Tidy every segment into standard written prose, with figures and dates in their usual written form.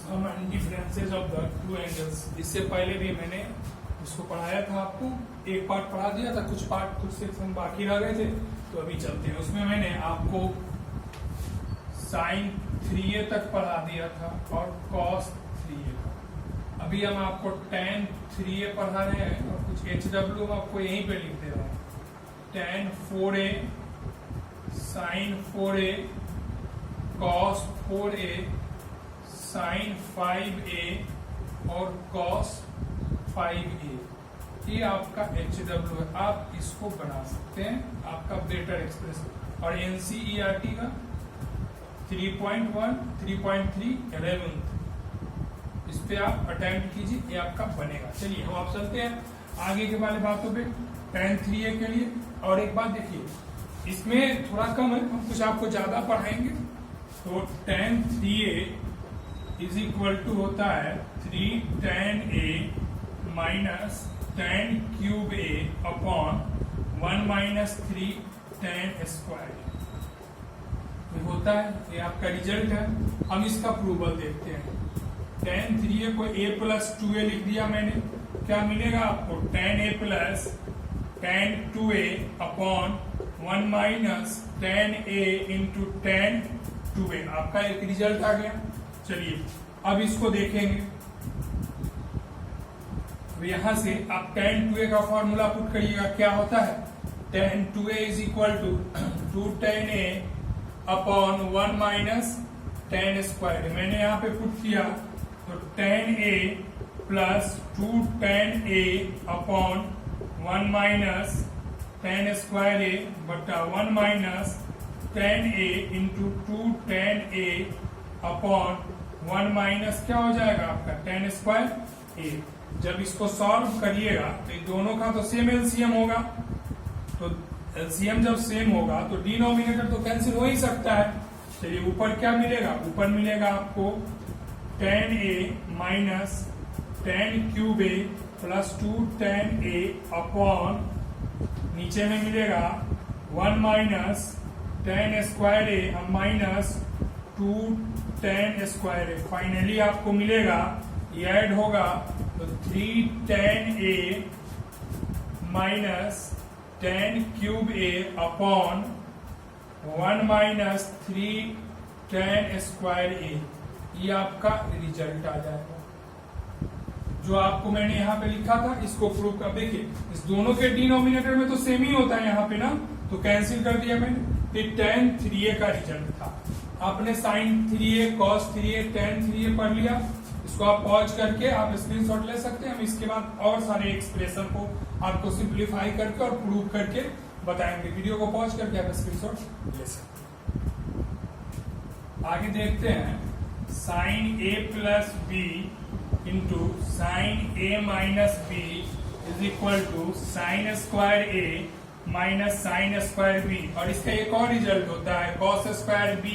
Some and differences of the two angles. इससे पहले भी मैंने इसको पढ़ाया था, आपको एक पार्ट पढ़ा दिया था, कुछ सेक्शन बाकी रह गए थे, तो अभी चलते हैं। उसमें मैंने आपको साइन 3a तक पढ़ा दिया था और कॉस 3a का। अभी हम आपको tan 3a पढ़ा रहे हैं और कुछ HW हम आपको यहीं पे लिख दे रहे हैं। tan 4a, sin 4a, cos 4a, sin 5a और cos 5a। ये आपका HW है, आप इसको बना सकते हैं, आपका बेटर एक्सप्रेशन। और NCERT का 3.1, 3.3, 11 इस पे आप अटेम्प्ट कीजिए, ये आपका बनेगा। चलिए हम आप चलते हैं आगे के वाले बातों पे। tan 3a के लिए और एक बात देखिए, इसमें थोड़ा कम है, हम कुछ आपको ज्यादा पढ़ाएंगे। तो tan 3a is equal to होता है 3 tan a minus tan cube a upon 1 minus 3 tan square होता है। ये आपका रिजल्ट है। हम इसका प्रूवल देखते हैं। tan 3a को a प्लस 2a लिख दिया मैंने, क्या मिलेगा आपको? tan a plus tan 2a upon 1 minus tan a into tan 2a, आपका एक रिजल्ट आ गया। चलिए अब इसको देखेंगे। अब यहां से आप tan 2a का फॉर्मूला पुट करिएगा, क्या होता है? tan 2a is equal to 2 tan a upon 1 minus tan square. मैंने यहाँ पे पुट किया तो tan a plus 2 tan a upon 1 minus tan square a बटा 1 minus tan a into 2 tan a upon 1 minus क्या हो जाएगा आपका? tan square a। जब इसको सॉल्व करिएगा तो दोनों का तो सेम एलसीएम होगा, तो एलसीएम जब सेम होगा तो डिनोमिनेटर तो कैंसिल हो ही सकता है। चलिए ऊपर क्या मिलेगा? ऊपर मिलेगा आपको tan a minus tan cube a plus 2 tan a upon नीचे में मिलेगा 1 minus tan square a minus 2 tan square a। Finally आपको मिलेगा, ये ऐड होगा तो 3 tan a minus tan cube a upon 1 minus 3 tan square a। ये आपका रिजल्ट आ जाएगा। जो आपको मैंने यहाँ पे लिखा था इसको प्रूव कर देखिए, इस दोनों के डिनोमिनेटर में तो सेम ही होता है यहाँ पे ना, तो कैंसिल कर दिया मैंने। फिर tan 3a का रिजल्ट था। आपने sin 3a, cos 3a, tan 3a पढ़ लिया। इसको आप पॉज करके आप स्क्रीनशॉट ले सकते हैं। हम इसके बाद और सारे एक्सप्रेशन को आपको सिंप्लीफाई करके और प्रूव करके बताएंगे। वीडियो को पॉज करके आप स्क्रीनशॉट ले सकते हैं। आगे देखते हैं sin a plus b into sine a minus b is equal to sine square a minus sine square b। और इसका एक और रिजल्ट होता है cos square b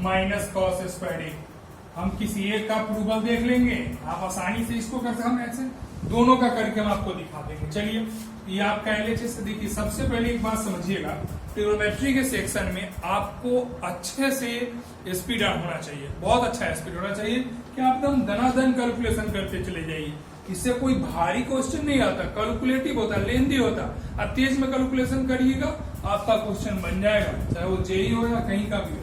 minus cos square a। हम किसी एक का प्रूवल देख लेंगे, आप आसानी से इसको कर सकते। हम ऐसे दोनों का करके हम आपको दिखा देंगे। चलिए ये आपका एलएचएस। देखिए सबसे पहले एक बात समझिएगा, ट्रिग्नोमेट्री के सेक्शन में आपको अच्छे से स्पीड होना चाहिए, बहुत अच्छा स्पीड होना चाहिए कि आप एकदम दनादन कैलकुलेशन करते चले जाइए। इससे कोई भारी क्वेश्चन नहीं आता, कैलकुलेटिव होता, लेंदी होता। आप तेज में कैलकुलेशन करिएगा, आपका क्वेश्चन बन जाएगा, चाहे वो जेई हो या कहीं का भी हो।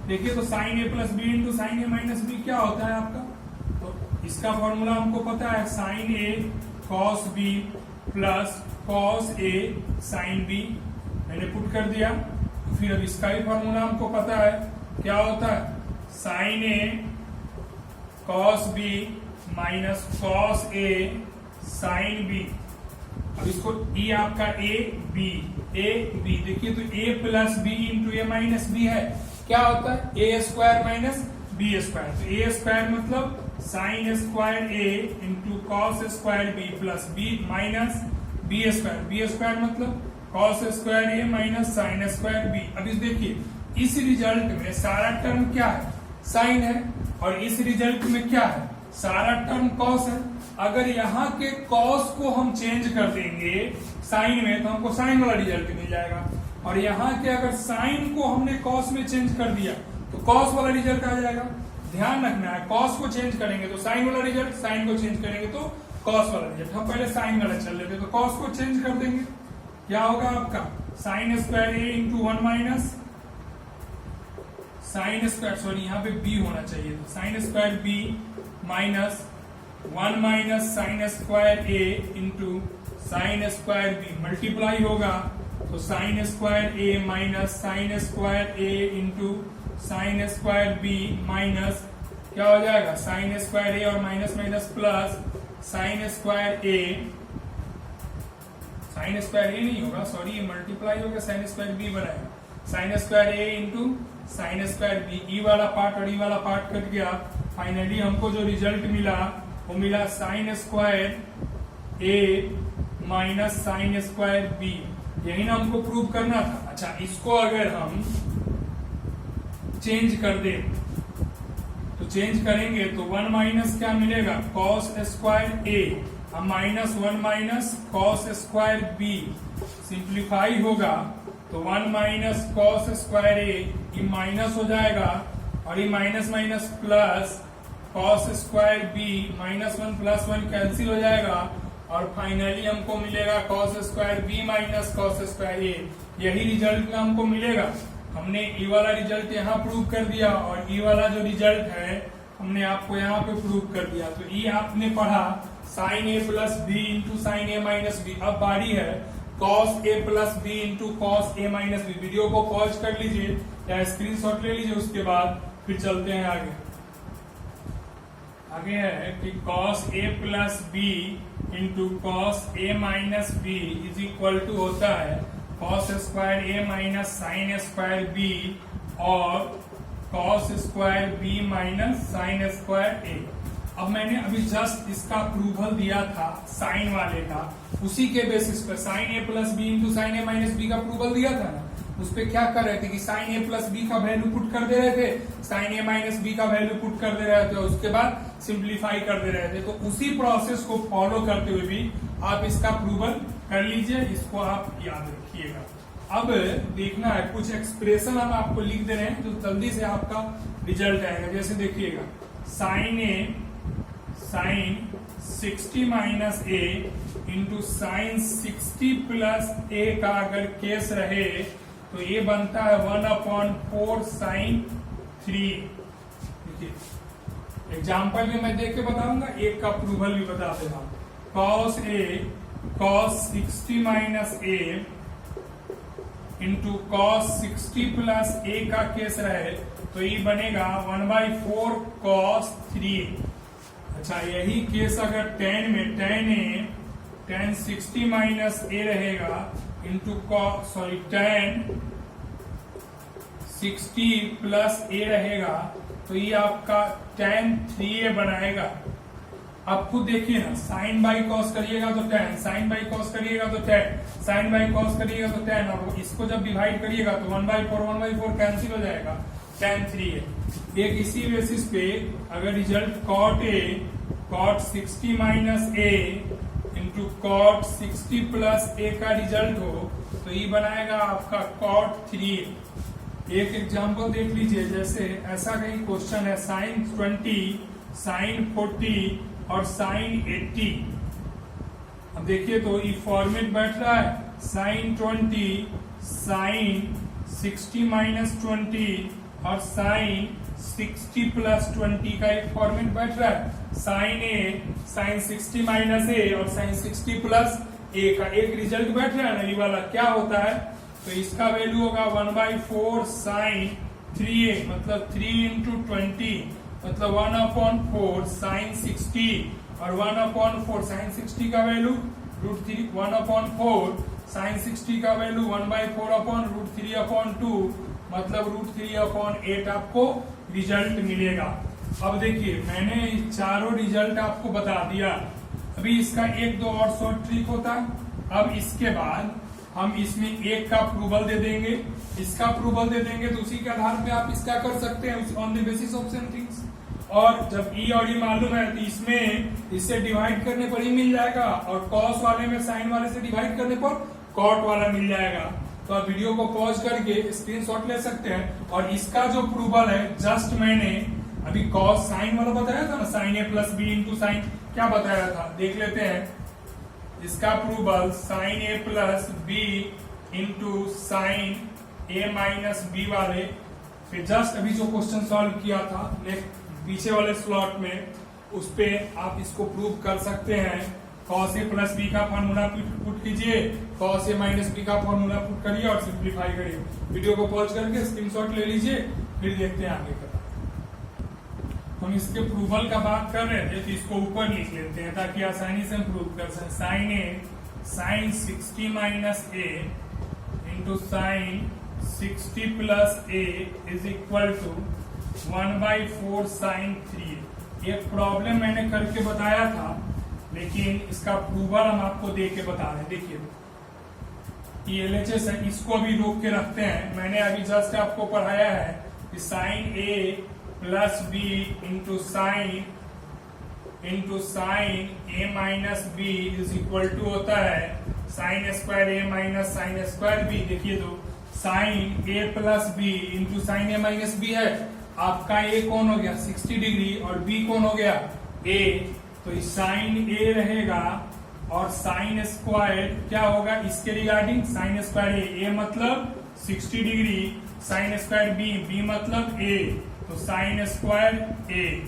देखिए तो sine a plus B into sine a minus B क्या होता है आपका? तो इसका फॉर्मूला हमको पता है, sine A cos B plus cos A sine B. मैंने पुट कर दिया। फिर अब इसका भी फॉर्मूला हमको पता है, क्या होता है? Sine A cos B minus cos A sine B. अब इसको ई आपका ए बी देखिए तो A plus B into A minus B है, क्या होता है? A square minus B square. तो ए स्क्वायर मतलब sine square A into cos square B plus B minus B square. B square मतलब कॉस स्क्वायर ए minus sine square B. अब इस देखिए इस रिजल्ट में सारा टर्म क्या है? साइन है। और इस रिजल्ट में क्या है? सारा टर्म कॉस है। अगर यहाँ के कॉस को हम चेंज कर देंगे साइन में तो हमको साइन वाला रिजल्ट मिल जाएगा। और यहाँ के अगर साइन को हमने कॉस में चेंज कर दिया तो कॉस वाला रिजल्ट आ जाएगा। ध्यान रखना है, कॉस को चेंज करेंगे तो साइन वाला रिजल्ट, साइन को चेंज करेंगे तो कॉस वाला रिजल्ट। हम पहले साइन वाला चल लेते, तो कॉस को चेंज कर देंगे, क्या होगा आपका sine square A into 1 minus sine square, sorry यहाँ पे बी होना चाहिए, तो sine square B minus 1 minus sine square A into sine square B, multiply होगा तो sine square A minus sine square A into sine square B minus क्या हो जाएगा साइन स्क्वायर ए और minus minus plus sine square A, sine square A नहीं होगा sorry, ये multiply होगा, साइन स्क्वायर बी बनाएगा, sign square A into sine square B, ई वाला पार्ट और ई वाला पार्ट कट गया, फाइनली हमको जो रिजल्ट मिला वो मिला साइन स्क्वायर ए माइनस साइन स्क्वायर बी, यही ना हमको प्रूव करना था। अच्छा, इसको अगर हम चेंज कर दे तो चेंज करेंगे तो 1 माइनस क्या मिलेगा कॉस स्क्वायर ए, अब minus 1 minus cos square b, simplify होगा तो 1 माइनस कॉस स्क्वायर ए, ये माइनस हो जाएगा और ये minus minus plus cos square B, minus 1 plus 1 cancel हो जाएगा और फाइनली हमको मिलेगा cos square B minus cos square A, यही रिजल्ट में हमको मिलेगा। हमने ई वाला रिजल्ट यहाँ प्रूव कर दिया और ई वाला जो रिजल्ट है हमने आपको यहाँ पे प्रूव कर दिया। तो ई आपने पढ़ा sign a plus B into sine a minus B, अब बारी है cos A plus B into cos A minus B. Video को पॉज कर लीजिए या स्क्रीनशॉट ले लीजिए, उसके बाद फिर चलते हैं आगे। आगे है कि cos A plus B into cos A minus B is equal to होता है कॉस स्क्वायर ए माइनस साइन स्क्वायर बी और cos square B minus sine square ए। अब मैंने अभी जस्ट इसका अप्रूवल दिया था साइन वाले का, उसी के बेसिस पर sign a plus B into sine a minus B का अप्रूवल दिया था ना, उस पर क्या कर रहे थे कि साइन ए प्लस बी का वैल्यू पुट कर दे रहे थे, साइन ए माइनस बी का वैल्यू पुट कर दे रहे थे और उसके बाद सिंप्लीफाई कर दे रहे थे। तो उसी प्रोसेस को फॉलो करते हुए भी आप इसका अप्रूवल कर लीजिए, इसको आप याद रखिएगा। अब देखना है कुछ एक्सप्रेशन हम आपको लिख दे रहे हैं तो जल्दी से आपका रिजल्ट आएगा। जैसे देखिएगा sign 60 minus a into sine 60 plus ए का अगर केस रहे तो ये बनता है 1/4 साइन 3। देखिए एग्जाम्पल भी मैं देख के बताऊंगा, एक का अप्रूवल भी बता देगा। cos 60 minus a into cos 60 plus ए का केस रहे तो ये बनेगा 1/4 cos 3। अच्छा, यही केस अगर tan में tan 60 माइनस ए रहेगा इंटू tan 60 प्लस ए रहेगा तो ये आपका tan 3a बनाएगा। आप खुद देखिए ना, साइन बाई कॉस करिएगा तो tan, साइन बाई कॉस करिएगा तो tan, साइन बाई कॉस करिएगा तो tan, और इसको जब डिवाइड करिएगा तो 1/4 कैंसिल हो जाएगा, tan 3a। एक इसी बेसिस पे अगर result cot 60 minus a into cot 60 plus ए का रिजल्ट हो तो ये बनाएगा आपका cot 3a। एक एग्जांपल देख लीजिए, जैसे ऐसा कहीं क्वेश्चन है साइन 20, साइन 40 और साइन 80। अब देखिए तो ये फॉर्मेट बैठ रहा है साइन 20, साइन 60 माइनस 20 और साइन 60 प्लस 20 का एक फॉर्मेट बैठ रहा है। साइन ए, साइन 60 माइनस ए और साइन 60 प्लस ए का एक रिजल्ट बैठ रहा है ना, ये वाला क्या होता है तो इसका वैल्यू होगा 1/4 साइन 3a, मतलब 3 इंटू 20 मतलब 1/4 साइन 60 और 1/4 साइन 60 का वैल्यू √3, 1/4 साइन 60 का वैल्यू 1/4/√3/2 मतलब √3/8 आपको रिजल्ट मिलेगा। अब देखिए मैंने चारों रिजल्ट आपको बता दिया, अभी इसका एक दो और शॉर्ट ट्रिक होता है। अब इसके बाद हम इसमें एक का अप्रूवल दे देंगे, इसका अप्रूवल दे देंगे तो उसी के आधार पे आप इसका कर सकते हैं on the basis of same things. और जब ई और ई मालूम है तो इसमें इससे डिवाइड करने पर ही मिल जाएगा और कॉस वाले में साइन वाले से डिवाइड करने पर कॉट वाला मिल जाएगा। तो आप वीडियो को पॉज करके स्क्रीनशॉट ले सकते हैं और इसका जो अप्रूवल है जस्ट मैंने अभी कॉस साइन वाला बताया था ना, sign a plus B into sign, क्या बताया था देख लेते हैं। इसका प्रूवल sign a plus B into sine a minus B वाले, फिर जस्ट अभी जो क्वेश्चन सॉल्व किया था पीछे वाले स्लॉट में, उस पे आप इसको प्रूव कर सकते हैं। कॉस ए प्लस बी का फॉर्मूला पुट कीजिए, कॉस ए माइनस बी का फॉर्मूला पुट करिए और सिंप्लीफाई करिए। वीडियो को पॉज करके स्क्रीनशॉट ले लीजिए, फिर देखते हैं आगे का। हम इसके प्रूवल का बात कर रहे थे तो इसको ऊपर लिख लेते हैं ताकि आसानी से हम प्रूव कर सकें। Sine a sine 60 minus a into sine 60 plus a is equal to 1/4 sine 3। एक प्रॉब्लम मैंने करके बताया था, लेकिन इसका प्रूवल हम आपको दे के बता रहे हैं। देखिए ये LHS है, इसको भी रोक के रखते हैं। मैंने अभी जस्ट आपको पढ़ाया है कि sine a plus B into sine a minus B is equal to होता है साइन स्क्वायर ए माइनस साइन स्क्वायर बी। देखिए तो sine a plus B into sine a minus B है, आपका ए कौन हो गया 60 डिग्री और बी कौन हो गया ए, तो साइन ए रहेगा और साइन स्क्वायर क्या होगा इसके रिगार्डिंग, साइन स्क्वायर ए मतलब 60 डिग्री, साइन स्क्वायर बी मतलब ए, तो साइन स्क्वायर ए।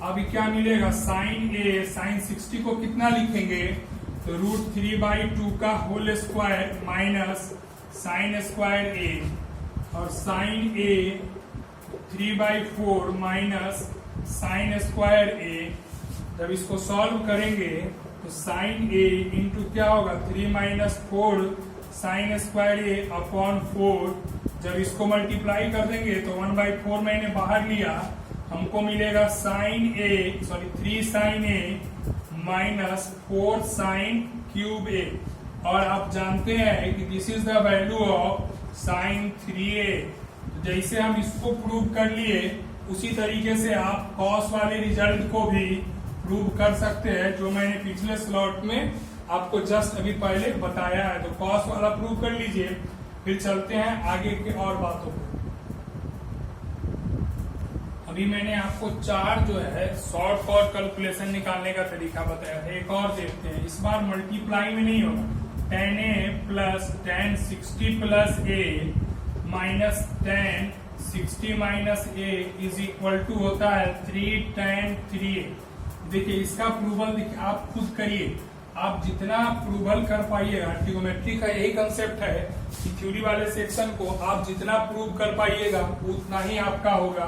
अभी क्या मिलेगा साइन ए, साइन 60 को कितना लिखेंगे तो √3/2 का whole square minus sine square A, और sine A 3/4 minus sine square A. जब इसको सॉल्व करेंगे तो साइन ए इंटू क्या होगा 3 माइनस 4 साइन स्क्वायर ए अपॉन 4। जब इसको मल्टीप्लाई कर देंगे तो 1/4 मैंने बाहर लिया, हमको मिलेगा sign A 3 sign a minus 4 sine cube ए। और आप जानते हैं कि this is the value of sine 3a। जैसे हम इसको प्रूव कर लिए उसी तरीके से आप कॉस वाले रिजल्ट को भी प्रूव कर सकते हैं, जो मैंने पिछले स्लॉट में आपको जस्ट अभी पहले बताया है। तो कॉस वाला प्रूव कर लीजिए, फिर चलते हैं आगे के और बातों को। अभी मैंने आपको 4 जो है शॉर्ट कट कैलकुलेशन निकालने का तरीका बताया था, एक और देखते हैं। इस बार मल्टीप्लाई में नहीं होगा, tan a plus tan 60 plus a minus tan 60 minus a is equal to होता है 3 tan 3a। देखिए इसका प्रूवल देखिए आप खुद करिए, आप जितना प्रूवल कर पाइएगा, ट्रिगोमेट्री का यही कंसेप्ट है कि थ्योरी वाले सेक्शन को आप जितना प्रूव कर पाइएगा उतना ही आपका होगा।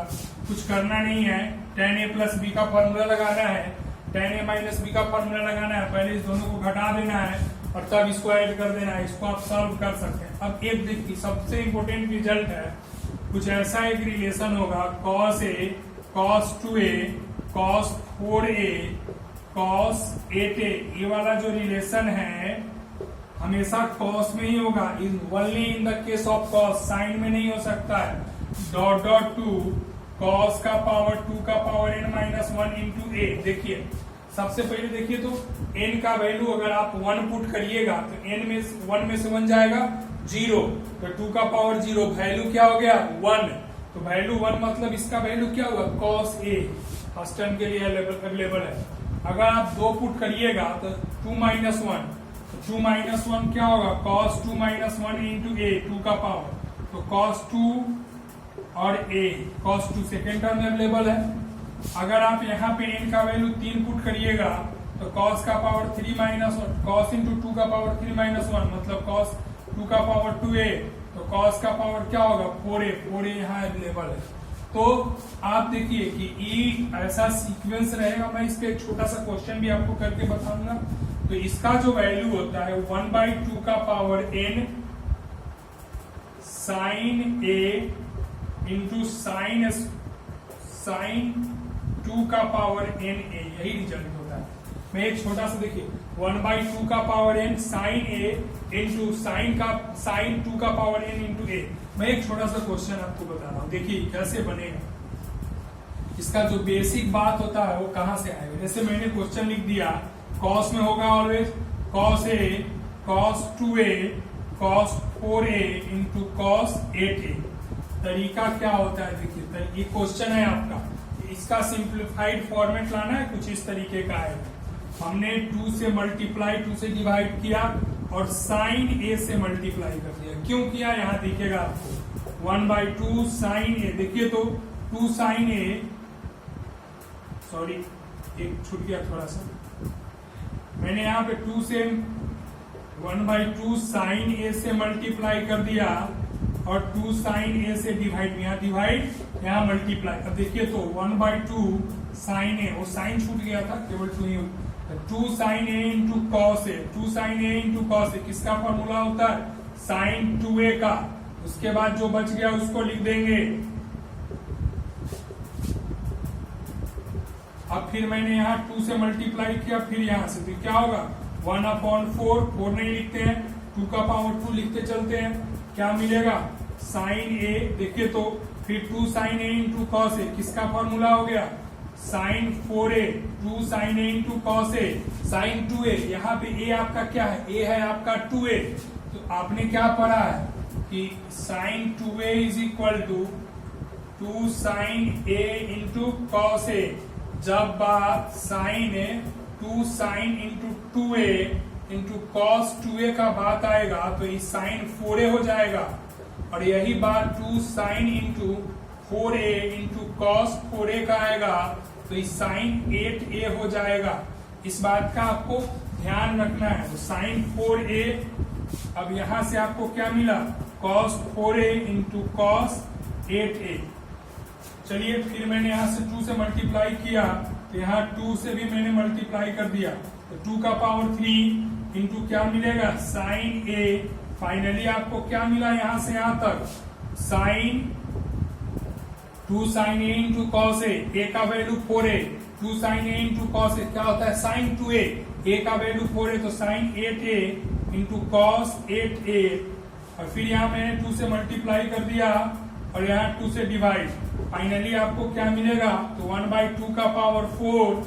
कुछ करना नहीं है, tan a प्लस बी का फॉर्मूला लगाना है, tan a माइनस बी का फॉर्मूला लगाना है, पहले इस दोनों को घटा देना है और तब इसको ऐड कर देना है। इसको आप सॉल्व कर सकते हैं। अब एक देखिए सबसे इंपॉर्टेंट रिजल्ट है, कुछ ऐसा एक रिलेशन होगा cos a cos 2a cos 4a cos 8a। ये वाला जो रिलेशन है हमेशा cos में ही होगा, only in the case of cos, sine में नहीं हो सकता है। डॉट डॉट 2 cos का पावर 2 का power n minus 1 into a। देखिए सबसे पहले देखिए तो n का वैल्यू अगर आप 1 पुट करिएगा तो n में 1 में से 1 जाएगा 0, तो 2 का पावर 0, वैल्यू क्या हो गया 1, तो वैल्यू 1 मतलब इसका वैल्यू क्या हुआ cos a, फर्स्ट टर्म के लिए अवेलेबल है। अगर आप 2 पुट करिएगा तो 2 माइनस 1, तो 2 माइनस 1 क्या होगा cos 2 माइनस 1 इंटू a, 2 का पावर, तो cos 2 और a, cos 2 सेकेंड टर्म में अवेलेबल है। अगर आप यहाँ पे n का वैल्यू 3 पुट करिएगा तो cos का पावर 3 माइनस 1, cos इंटू 2 का पावर 3 माइनस 1 मतलब cos 2 का पावर 2a, तो cos का पावर क्या होगा 4a, 4a यहाँ अवेलेबल है। तो आप देखिए कि ई ऐसा सीक्वेंस रहेगा। मैं इस पे एक छोटा सा क्वेश्चन भी आपको करके बताऊंगा। तो इसका जो वैल्यू होता है 1/2 का पावर n साइन a इंटू साइन 2 का पावर n a, यही रिजल्ट होता है। मैं एक छोटा सा देखिए 1/2 का पावर n साइन a इंटू साइन 2 का पावर n इंटू a। मैं एक छोटा सा क्वेश्चन आपको बता रहा हूँ, देखिए कैसे बनेगा। इसका जो बेसिक बात होता है वो कहां से आएगा। जैसे मैंने क्वेश्चन लिख दिया, कॉस में होगा always cos a cos 2a cos 4a into cos 8a। तरीका क्या होता है, देखिए ये क्वेश्चन है आपका, इसका सिंप्लीफाइड फॉर्मेट लाना है, कुछ इस तरीके का है। हमने 2 से मल्टीप्लाई 2 से डिवाइड किया और साइन ए से मल्टीप्लाई कर दिया। क्यों किया यहाँ दिखेगा आपको, 1/2 साइन ए। देखिए तो 2 साइन ए, सॉरी एक छूट गया थोड़ा सा, मैंने यहाँ पे 2 से 1/2 साइन ए से मल्टीप्लाई कर दिया और 2 साइन ए से डिवाइड, यहाँ डिवाइड यहाँ मल्टीप्लाई। अब देखिए तो 1/2 साइन ए, वो साइन छूट गया था, केवल 2 ही, 2 साइन ए इंटू कॉस ए, 2 साइन ए इंटू कॉस ए किसका फॉर्मूला होता है, साइन 2a का। उसके बाद जो बच गया उसको लिख देंगे। अब फिर मैंने यहाँ 2 से मल्टीप्लाई किया, फिर यहाँ से, तो क्या होगा 1/4, 4 नहीं लिखते हैं, 2 का पावर 2 लिखते चलते हैं, क्या मिलेगा साइन ए। देखिए तो फिर 2 साइन ए इंटू कॉस ए किसका फॉर्मूला हो गया, sign 4a, 2 sign A into cos A, sign 2a। यहाँ पे a आपका क्या है, a है आपका 2a। तो आपने क्या पढ़ा है कि sine 2a is equal to 2 sine a into cos A. जब बात sine 2 sine into 2a into cos 2a का बात आएगा तो ये साइन 4a हो जाएगा, और यही बात 2 sine into 4a into cos 4a का आएगा तो ये साइन 8a हो जाएगा। इस बात का आपको ध्यान रखना है। तो साइन 4a, अब यहां से आपको क्या मिला, cos 4a into cos 8a। चलिए फिर मैंने यहां से 2 से मल्टीप्लाई किया तो यहाँ 2 से भी मैंने मल्टीप्लाई कर दिया, तो 2 का पावर 3 इंटू क्या मिलेगा साइन a। फाइनली आपको क्या मिला यहाँ से यहाँ तक, sine 2 sine a into cos a का value 4a, 2 sine a into cos a क्या होता है साइन 2a, a का वैल्यू 4a तो sign 8a into cos 8a। और फिर यहाँ मैंने 2 से मल्टीप्लाई कर दिया और यहाँ 2 से डिवाइड, फाइनली आपको क्या मिलेगा, तो 1/2 का पावर 4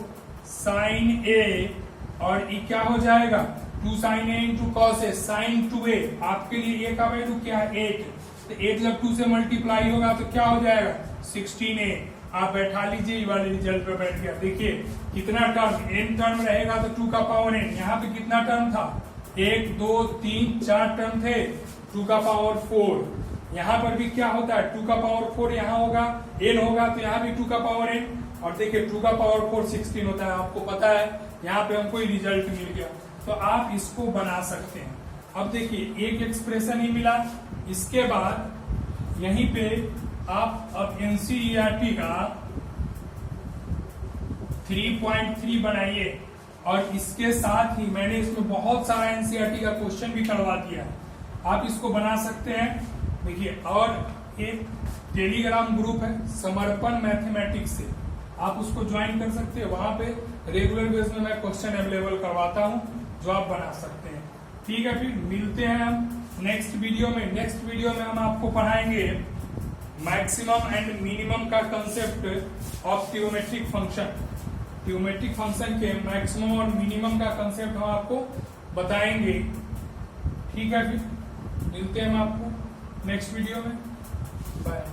साइन a, और ये क्या हो जाएगा 2 sine a into cos a, sine 2a। आपके लिए a का वैल्यू क्या है 8, तो 8 जब 2 से मल्टीप्लाई होगा तो क्या हो जाएगा 16a। आप बैठा लीजिए, ये वाले रिजल्ट पे बैठ गया। देखिए कितना टर्म, n टर्म रहेगा तो 2 का पावर n, यहाँ पे कितना टर्म था 1 2 3 4 टर्म थे, 2 का पावर 4। यहाँ पर भी क्या होता है 2 का पावर 4, यहाँ होगा n होगा तो यहाँ भी 2 का पावर n, और देखिए 2 का पावर 4 16 होता है, आपको पता है। यहाँ पे हमको रिजल्ट मिल गया, तो आप इसको बना सकते हैं। अब देखिए एक एक्सप्रेशन ही मिला, इसके बाद यहीं पे आप अब एनसीईआरटी का 3.3 बनाइए, और इसके साथ ही मैंने इसमें बहुत सारा एनसीईआरटी का क्वेश्चन भी करवा दिया है, आप इसको बना सकते हैं। देखिए और एक टेलीग्राम ग्रुप है समर्पण मैथमेटिक्स से, आप उसको ज्वाइन कर सकते हैं। वहां पे रेगुलर बेस में मैं क्वेश्चन अवेलेबल करवाता हूं जो आप बना सकते हैं। ठीक है, फिर मिलते हैं हम नेक्स्ट वीडियो में। नेक्स्ट वीडियो में हम आपको पढ़ाएंगे मैक्सिमम एंड मिनिमम का concept of trigonometric function. Trigonometric function के मैक्सिमम और मिनिमम का कंसेप्ट हम आपको बताएंगे। ठीक है, फिर मिलते हैं हम आपको नेक्स्ट वीडियो में। बाय।